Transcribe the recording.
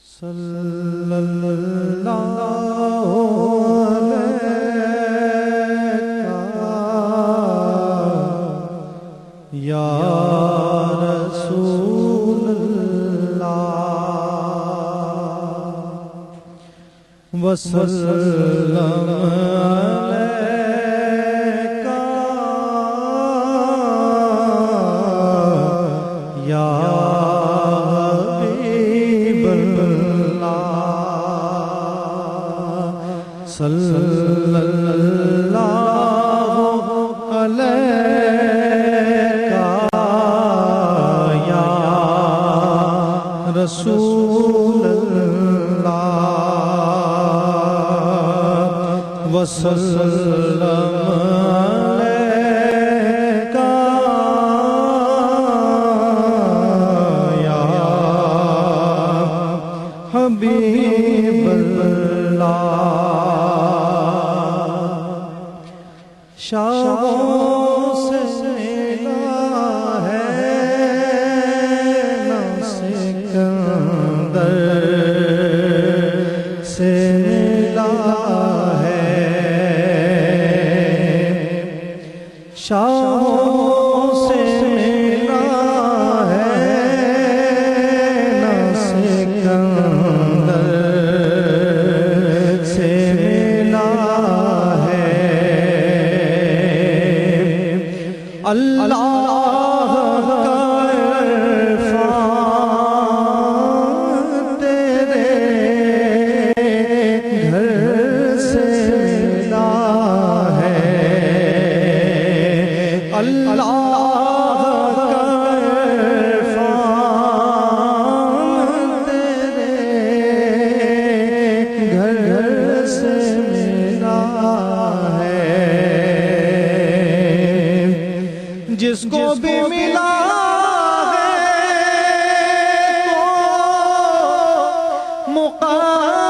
सल्लल्लाहु अलैहि या रसूलल्लाह वसल्लम अलैका या सल्लल्लाहु अलैका या रसूलल्लाह वसल्लम अलैका या हबीबल्लाह। शामों से मिला है ना सिकंदर से मिला है, शामों से मिला है ना सिकंदर से मिला है। अल्लाह का इरफान तेरे घर से मिला है, अल्लाह का इरफान तेरे घर से मिला है। जिसको भी मिला है तो मुक़ाम